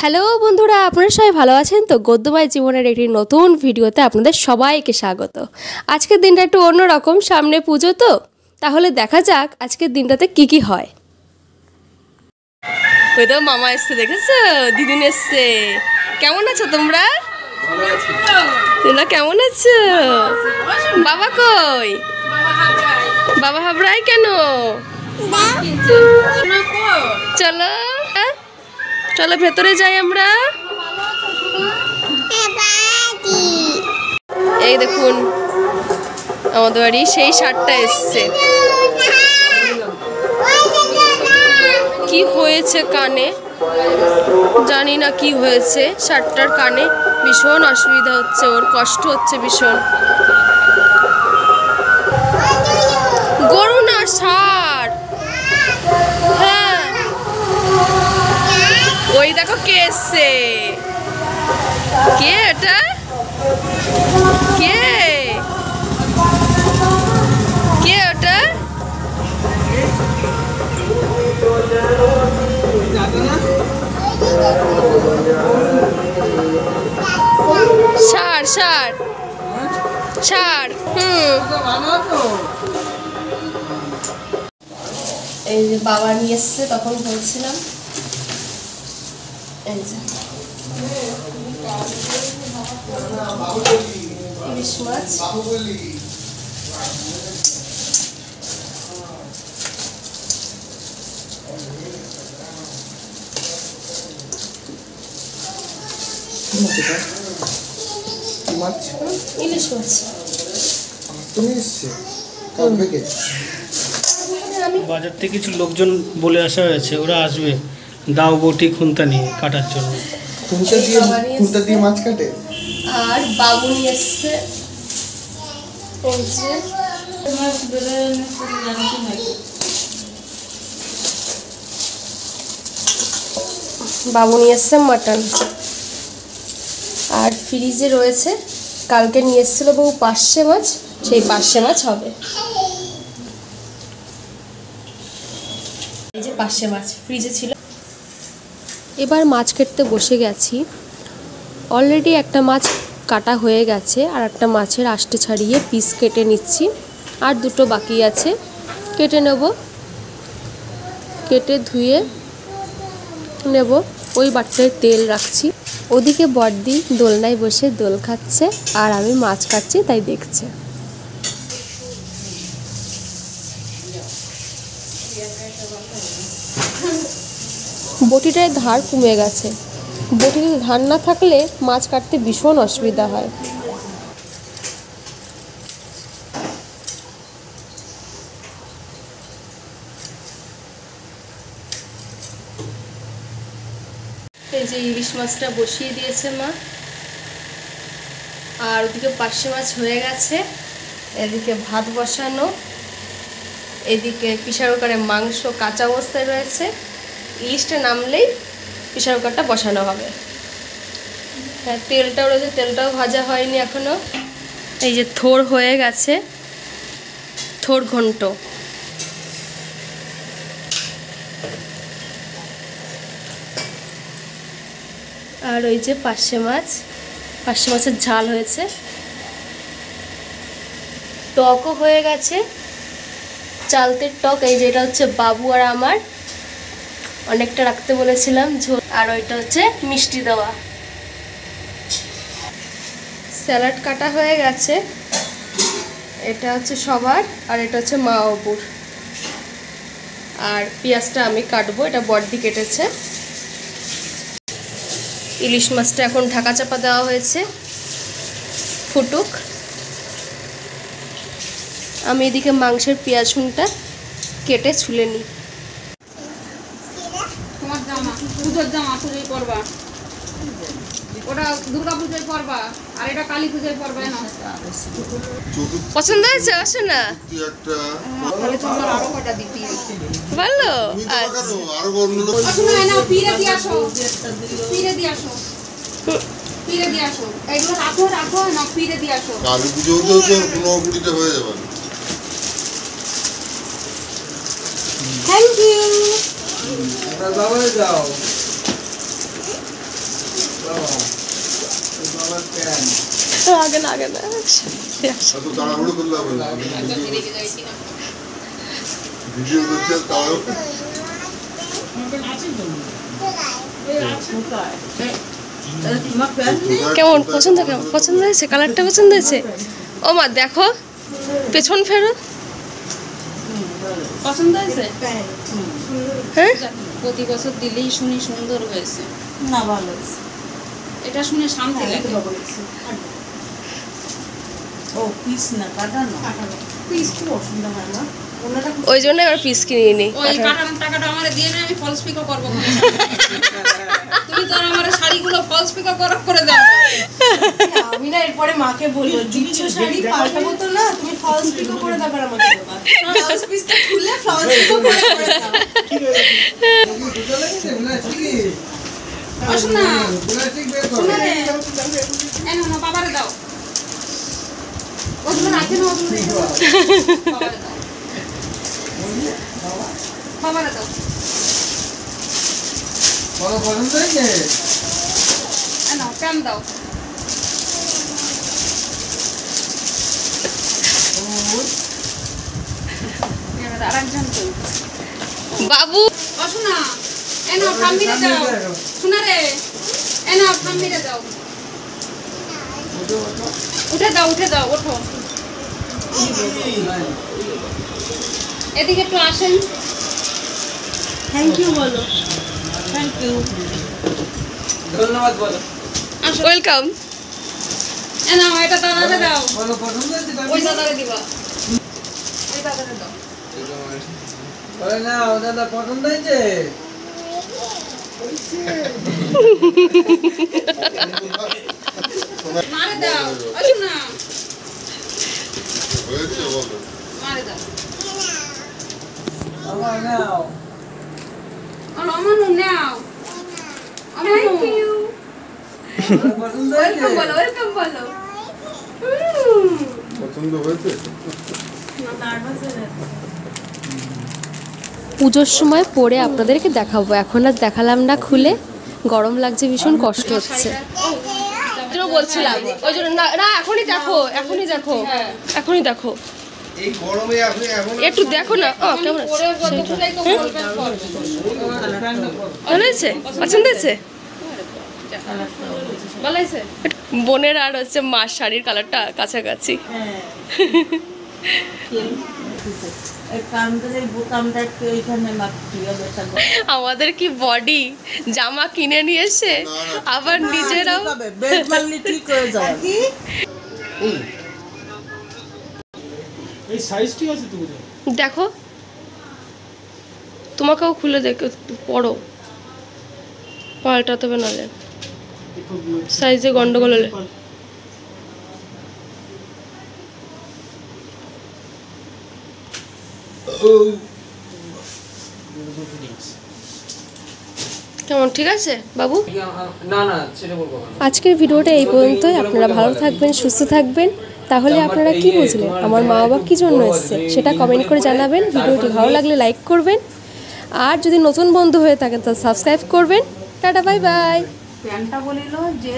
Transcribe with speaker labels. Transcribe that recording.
Speaker 1: Hello বন্ধুরা, আপনারা সবাই ভালো আছেন তো? গদ্যময় জীবনের একটি নতুন ভিডিওতে আপনাদের সবাইকে স্বাগত। আজকের দিনটা একটু অন্যরকম, সামনে পুজো তো, তাহলে দেখা যাক আজকের দিনটাতে কি কি হয়। ওই তো মামা এসছে, দেখেছো? দিদিন এসছে। কেমন আছো তোমরা? তোমরা কেমন আছো? বাবা কই? বাবা হাবড়ায় কেন? চলো চলো ভেতরে যাই আমরা। এই দেখুন আমাদের বাড়ি সেই শার্টটা এসছে। কি হয়েছে কানে জানি না, কি হয়েছে শার্টটার কানে, ভীষণ অসুবিধা হচ্ছে, ওর কষ্ট হচ্ছে ভীষণ। গরু না, ষাঁড়। হ্যাঁ, ওই দেখো কে এসছে। কে এটা? কে কে ওটা? ষাঁড় ষাঁড় ষাঁড়। এই যে বাবা নিয়ে এসছে, তখন বলছিলাম। এই যে ইলিশ মাছ, ইলিশ মাছ।
Speaker 2: বাজার থেকে কিছু লোকজন বলে আসা হয়েছে, ওরা আসবে দাও বটি খুন্তা নিয়ে কাটার জন্য।
Speaker 3: খুন্তা দিয়ে মাছ কাটে।
Speaker 1: আর বাবু নিয়ে এসছে, বাবু নিয়ে এসছে মাটন। আর ফ্রিজে রয়েছে, কালকে নিয়ে এসেছিল বউ পার্শে মাছ, সেই পার্শে মাছ হবে। এই যে পার্শে মাছ ফ্রিজে ছিল। এবার মাছ কাটতে বসে গেছি। অলরেডি একটা মাছ কাটা হয়ে গেছে, আর একটা মাছের আঁশটা ছাড়িয়ে পিস কেটে নিচ্ছি। আর দুটো বাকি আছে, কেটে নেব। কেটে ধুয়ে নেব। ওই বাটটায় তেল রাখছি। ওদিকে বড়দি দোলনায় বসে দোল খাচ্ছে, আর আমি মাছ কাটছি, তাই দেখছে। বটিটায় ধার কমে গেছে। বটিতে ধার না থাকলে মাছ কাটতে ভীষণ অসুবিধা হয়। এই যে ইলিশ মাছটা বসিয়ে দিয়েছে মা, আর ওদিকে পার্শে মাছ হয়ে গেছে। এদিকে ভাত বসানো, এদিকে প্রেসার কুকারে মাংস কাঁচা অবস্থায় রয়েছে। ইলিশটা নামলেই প্রেসার কুকারটা বসানো হবে। হ্যাঁ, তেলটাও রয়েছে, তেলটাও ভাজা হয়নি এখনো। এই যে থোড় হয়ে গেছে, থোড় ঘন্ট। আর ওই যে পার্শে মাছের ঝাল হয়েছে, টকও হয়ে গেছে, চালতের টক। এই যে এটা হচ্ছে বাবু আর আমার, অনেকটা রাখতে বলেছিলাম ঝোল। আর ওইটা হচ্ছে মিষ্টি দেওয়া। স্যালাড কাটা হয়ে গেছে, এটা হচ্ছে সবার, আর এটা হচ্ছে মা বাবুর। আর পেঁয়াজটা আমি কাটবো, এটা বড়দি কেটেছে। ইলিশ মাছটা এখন ঢাকা চাপা দেওয়া হয়েছে, ফুটুক। আমি এদিকে মাংসের পেঁয়াজটা কেটে ছুলে নিই।
Speaker 4: পুজোর জামা পুজোয় পরবা, ওটা দুর্গা পুজোয় পরবা, আর এটা কালী পুজোয় পরবে না।
Speaker 1: পছন্দ হয়েছে? আসো না,
Speaker 4: আরো কটা দিবি
Speaker 1: ভালো।
Speaker 4: পিড়ে দিয়ে আসো, পিড়ে দিয়ে আসো, পিড়ে দিয়ে আসো। এগুলো রাখো রাখো না, পিড়ে দিয়ে আসো।
Speaker 3: কালী পুজো হয়ে যাবে।
Speaker 4: Thank you.
Speaker 3: যাও
Speaker 1: আগে না
Speaker 3: এত তাড়াহুড়ো করলে হবে না ভিডিও করতে তাড়াহুড়ো
Speaker 1: কেমন পছন্দ হয়েছে? কালারটা পছন্দ হয়েছে? ও মা দেখো পেছন ফেরো।
Speaker 4: পছন্দ হয়েছে?
Speaker 1: হ্যাঁ
Speaker 4: প্রতি বছর দিলেই শুনি সুন্দর হয়েছে।
Speaker 5: না ভালো হয়েছে।
Speaker 4: এটা শুনে শান্তি লাগে।
Speaker 5: ও পিস না কাটানো পিস খুব অসুবিধা হয় না ওনাটা
Speaker 1: ওই জন্য এবার পিস কিনে নি।
Speaker 4: ওই কাটানোর টাকাটা আমারে দিয়ে না, আমি ফলস পিকও করবো। তুমি তো আমার শাড়িগুলো ফলস পিকও করে দাও।
Speaker 5: আমি না এরপরে মাকে বলবো দিচ্ছ শাড়ি পাল্টাবো তো না, তুমি ফলস পিকও করে দাও আর আমাকে দেবা। ব্লাউজ পিসটা খুলে ফলস পিকও করে দাও।
Speaker 4: আসো না শোনো রে, এই না বাবারে দাও। ওগুলো রাখে না, ওগুলো রেখে দাও। বাবারে দাও। এই নাও প্যান দাও। এবার আরেকজন কই?
Speaker 1: বাবু
Speaker 4: আসো না, এই নাও ঠাম্মিরে দাও। শোনা রে, এই নাও ঠাম্মিরে দাও। উঠে দাও, ওঠো। এদিকে একটু আসেন।
Speaker 5: থ্যাংক ইউ বলো। থ্যাংক ইউ
Speaker 6: ধন্যবাদ বলো।
Speaker 4: আসো।
Speaker 1: ওয়েলকাম।
Speaker 4: এই নাও এটা দাদারে দাও।
Speaker 6: বলো পছন্দ হয়েছে
Speaker 4: ওই দাদারে দিবা। এই দাদারে দাও।
Speaker 6: বলে না ও দাদা পছন্দ হয়েছে।
Speaker 4: মারে দাও। আসো না,
Speaker 3: হয়েছে বলো
Speaker 4: মারে দাও।
Speaker 6: বাবা নাও।
Speaker 4: আমানু নাও। আমানু
Speaker 6: পছন্দ হয়েছে।
Speaker 4: ওয়েলকাম বলো।
Speaker 3: পছন্দ হয়েছে
Speaker 1: পুজোর সময় পরে আপনাদেরকে দেখাবো, এখন আর দেখালাম না খুলে, গরম লাগছে, ভীষণ কষ্ট হচ্ছে। বলছিলাম ওই জন্য না এখনই দেখো
Speaker 3: এই গরমে আপনি এখন
Speaker 1: একটু দেখো না। ও কেমন আছে?
Speaker 4: দুপুরেই তো বলবেন পরে।
Speaker 1: ভালো হয়েছে? পছন্দ হয়েছে?
Speaker 4: ভালো হয়েছে?
Speaker 1: বোনের আর হচ্ছে মার শাড়ির কালারটা কাছাকাছি।
Speaker 5: হ্যাঁ এই কামদের বোতামটা একটু এইখানে মাপতে হবে।
Speaker 1: আমাদের কি বডি, জামা কিনে নিয়ে এসে আবার নিজেরাও
Speaker 5: বেড মারলে ঠিক হয়ে যাবে। কি
Speaker 2: এই সাইজ ঠিক আছে তো?
Speaker 1: দেখো, তোমাকেও খুলে দেখো, পড়ো, পাল্টাতে হবে নাহলে সাইজে গন্ডগোল হলে। কেমন ঠিক আছে বাবু?
Speaker 6: না না সেটা বলবো না।
Speaker 1: আজকের ভিডিওটা এই পর্যন্তই। আপনারা ভালো থাকবেন, সুস্থ থাকবেন। তাহলে আপনারা কি বুঝলেন, আমার মা বাবা কী জন্য এসছে সেটা কমেন্ট করে জানাবেন। ভিডিওটি ভালো লাগলে লাইক করবেন, আর যদি নতুন বন্ধু হয়ে থাকেন তাহলে সাবস্ক্রাইব করবেন। Tata, bye bye.
Speaker 5: প্যান্টটা বলিল যে